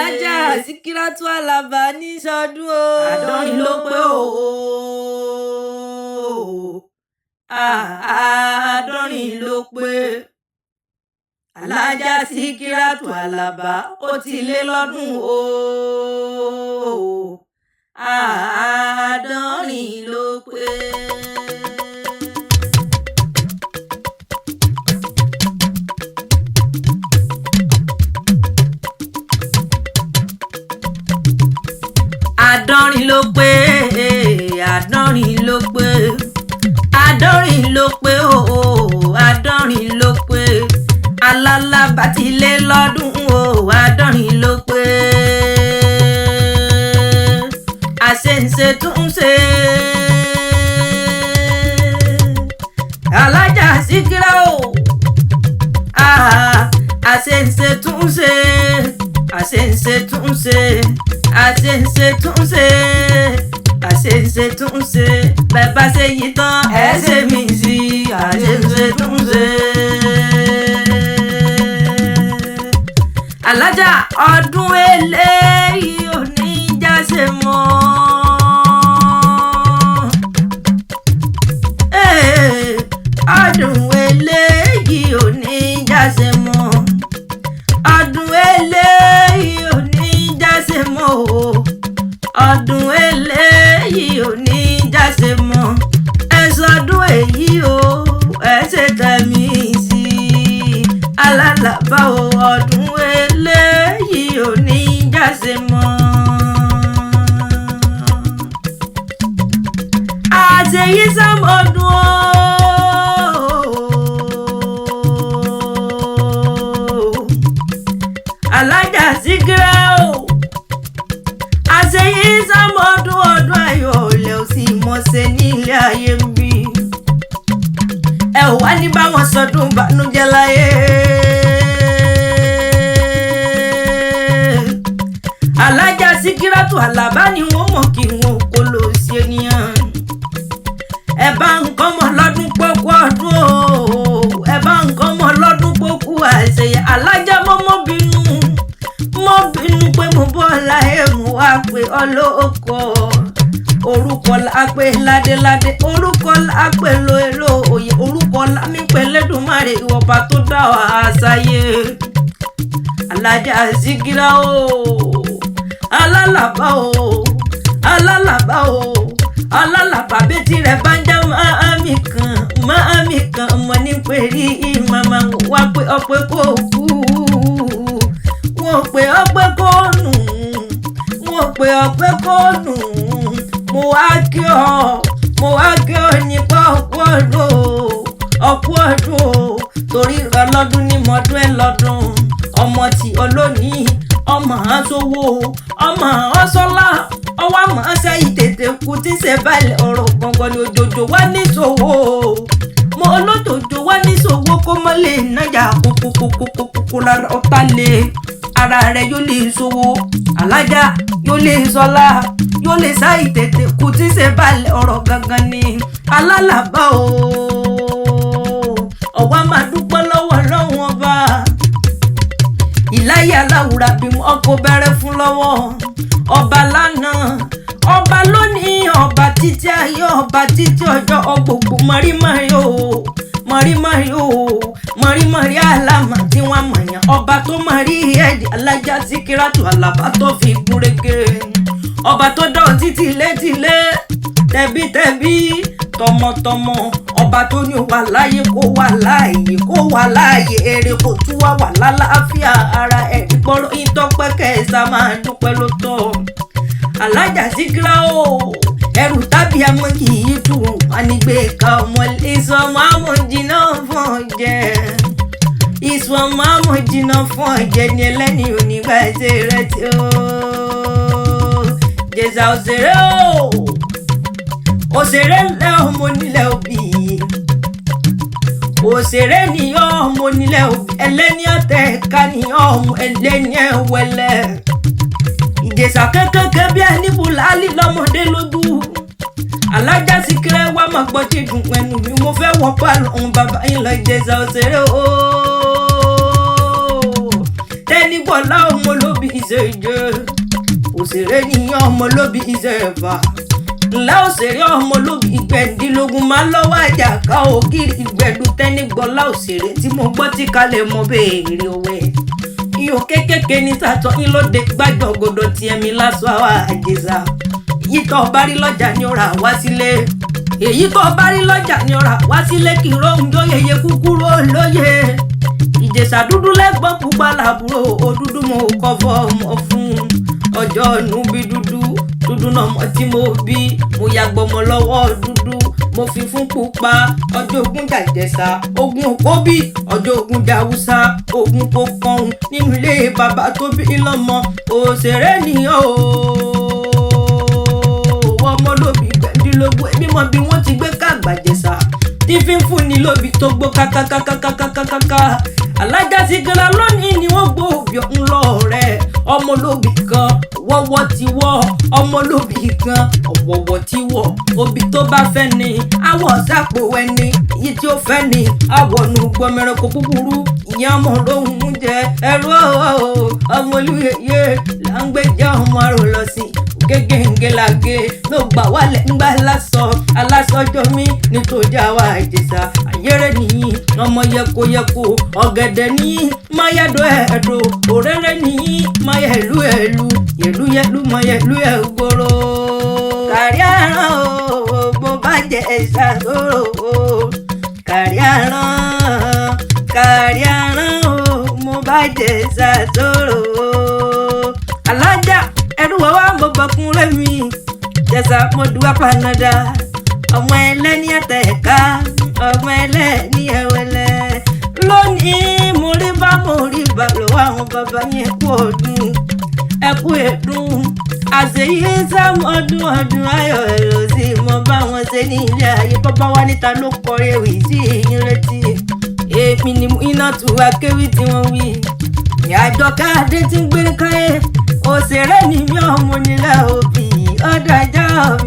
alájà Síkírátù Àlàbá ní sọdún o. àádọ́rin ló pé o. àádọ́rin ló pé. alájà Síkírátù Àlàbá ó ti lé lọ́dún o. àádọ́rin ló pé. àádọ́rin ló pé, àádọ́rin ló pé, àádọ́rin ló pé o, àádọ́rin ló pé. Alálàbá ti lé lọ́dún o, àádọ́rin ló pé. àṣẹ̀ǹṣe tún ṣe. alájà Síkírá o. àṣẹ̀ǹṣe tún ṣe. àṣẹ̀ǹṣe tún ṣe. àṣẹ̀ǹṣe tún ṣe. àṣẹ̀ǹṣe tún ṣe. bẹ́ẹ̀ bá ṣe yí tán ẹ ṣe mí sí. àṣẹ̀ǹṣe tún ṣe. alájà ọdún eléyìí ò ní jáse mọ́. ọdún eléyìí ò ní jáse mọ́. ọdún eléyìí ò ní jáse mọ́ o. ọdún eléyìí ò ní jáse mọ́. ẹ sọdún èyí o ẹ ṣe tẹ̀mí sí i. Alálàbá o ọdún eléyìí ò ní jáse mọ́. àṣeyí sọmọdún o. alájà Síkírá o. àṣeyí sọmọdún ọdún ayọ̀ olè ò sì mọ̀ ṣe nílé ayé ń bí. ẹ ò wá ní báwọn sọdún bànújẹ́ láyé. alájà Síkírátù Àlàbá ni wọ́n mọ̀ kí wọn kó lọ sí ènìyàn. ẹ bá nǹkan mọ̀ lọ́dún pọ́kú ọdún o. ẹ bá nǹkan mọ̀ lọ́dún pọ́kú àṣeyẹ. alájà mọ́ bínú pé mo bọ́ láyé mo wá pé ọlọ́kọ̀. orúkọ la pé ládéládé, orúkọ la pé lóèlò òye, orúkọ la mi pé lẹ́dùnmáre ìwọ̀ba tó dá wa sáyé. alájà Síkírá o. Alálàbá o. Alálàbá o. Alálàbá bẹ́tí rẹ̀ bá ń jẹ́ máàmì kan mọ̀ ní pèrí ìmàmà wá pé ọpẹ́ kò kú. wọ́n pé ọpẹ́ kò nù. wọ́n pé ọpẹ́ kò nù. mo wá kí ọ nípa ọ̀pọ̀ ọdún o. torí ọlọ́dún ní mọ́dún ẹ̀ lọ́dún. ọmọ tí olónìí ọmọ àṣọwọ́ ọmọ ọṣọlá ọwọ́ àmọ́ ṣẹ́yìn tètè kú tí ń ṣe báyìí ọ̀rọ̀ gbọ̀ngàn ní òjòjò wá níṣòwò. mo olójòjò wá níṣòwò kó mọ́ lè nájà kókókókókó lára ọ̀tá lé ara rẹ̀ yóò lè ṣòwò. alájà yóò lè ṣọlá yóò lè ṣáyìn tètè kú tí ń ṣe báyìí ọ̀rọ̀ gangan ní Alálàbá o. ọ̀wá máa dúpẹ́ lọ́wọ́ lọ́wọ́ ọba. ìláyà aláwùrà bí ọkọ̀ bẹ̀rẹ̀ fún lọ́wọ́. ọba lánàá ọba lónìí ọba títí ayé ọba títí ọjọ́ ọgbogbo mọ̀rímọ̀rí o. mọ̀rímọ̀rí àlámà tí wọ́n mọ̀yàn. ọba tó mọ̀rí ẹ̀dì alájà Síkírátù Àlàbá tó fi gúnrégé. ọba tó dán títílétílé tẹ̀bítẹ̀bí tọmọtọmọ. ọba tó ní wà láyé kó wà láàyè èrè kò tún wà lálàáfíà ara ẹ̀ ìgbọ́rọ̀ ìtọ́pẹ́ kẹsà máa dúpẹ́ ló tọ́. alájà Síkírá o. ẹrù tàbí amọ̀ kì í tù ànígbé ka ọmọ ìsọmọ àmọ̀jìnà fún ọ̀jẹ̀. ìsọmọ àmọ̀jìnà fún ọ̀jẹ̀ ni ẹlẹ́ni onígbà ẹsẹ̀ rẹ̀ tí ó. jẹ̀sà òṣèré o. òṣèré ńlẹ̀ ọmọ onílẹ̀ òbí. òṣèré nìyọ́ ọmọ onílẹ̀ òbí. ẹlẹ́ni ọ̀tẹ̀ ká nìyọ́ ọmọ ẹlẹ́ni ẹ̀wẹ̀lẹ̀. ìjẹ̀sà kékèké bí ẹni bùlálì lọ́mọdé lójú. alájà Síkírá wá máa gbọ́ tí dùn ẹnu mi mo fẹ́ wọ pàlọ́ ohun bàbá yín lọ Ìjẹ̀sà òṣèré o. tẹ́ni bọ̀lá ọmọ olóbi lóbi ìṣèje òṣèré nìyàn ọmọ lóbi ìṣẹ̀fà ńlá òṣèré ọmọ lóbi ìgbẹ̀ndínlógún máa lọ́wọ́ àjàká ògiri ìgbẹ̀dù tẹ́nigbọ́lá òṣèré tí mo gbọ́ tí kalẹ̀ mọ́ béèrè òwe ihò kékèké ní sàtọ́ ńlọdẹ gbàjọ́ gòdò tiẹ̀ mi lásán àwa àjẹsà èyí tó bá rí lọ́jà ni ó rà wá sílé èyí tó bá rí lọ́jà ni ó rà wá sílé kí rohun jó yeye kúkúrú olóye ìjẹ̀ṣà dúdú lẹ́gbọ́n pupa làbúrò òdúdú mo kọ́ fọ́ ọmọ fún ọjọ́ inú bí dúdú náà mọ́ tí mo bí mo ya gbọmọ lọ́wọ́ dúdú mo fi fún pupa ọjọ́ ogun jàjẹ̀ṣà ogun òkóbì ọjọ́ ogun jàwúsá ogun kò kọ̀hún nínú ilé bàbá tó bí lọ́mọ òṣèré nìyàn o ọmọ lóbi gbẹ̀ndínlógún ẹbí mọ bí wọ́n ti gbé káàgbàjẹ̀ṣà tí fi ń fún ni lóbi tó gbó kákákákákákákáká alájà sí gara lónìí ni wọ́n gbó òbí ọ̀hún lọ rẹ̀ ọmọ lóbi kan wọ́wọ́ ti wọ́ ọmọ lóbi kan ọ̀wọ̀wọ̀ ti wọ̀ òbí tó bá fẹ́ ni àwọ̀ sápò ẹni èyí tí ó fẹ́ ni àwọ̀nù gbọmẹrẹkọ búburú ìyá ọmọ lóhùn jẹ ẹrú ọmọ olúyẹyẹ là ń gbẹjẹ ọmọ àrò lọ sí gégéǹgé làgé ló gbà wálẹ̀ ńgbà alásọjọ́ mi nítorí àwa Ìjẹ̀ṣà ayẹrẹ nìyí ọmọ yẹkoyẹko ọ̀gẹ̀dẹ̀ nìyí máyàdó ẹ̀dọ̀ òréré nìyí máyẹ̀lú yẹ̀lú máyẹ̀lú ẹ̀gbòrò kárí àrán o bó bá jẹ ìṣàtòrò o kárí àrán o mo bá jẹ ìṣàtòrò o alájà ẹrúwọ́ wa mo bọ̀kún lẹ́mí Ìjẹ̀ṣà mo dùwà panada ọmọ ẹlẹ́ni àtẹ̀ká ọmọ ẹlẹ́ni ẹ̀wẹ̀lẹ̀ lónìí mo rí bá lọ́wọ́ àwọn bàbá yẹn kú ọdún ẹkú ẹ̀dùn àṣeyí sámọ́dún ọdún ayọ̀ ẹ̀rọ sí mo bá wọn ṣe ní ilé ayé bàbá wa níta ló kọrin ewì sí ìyín retí èmi ni iná tù wá kéwì tí wọ́n wí ìyájọ́ káàdé tí ń gbé káyé òṣèré ni mí ọmọ nílẹ̀ òbí ọdọ̀ ajá mi.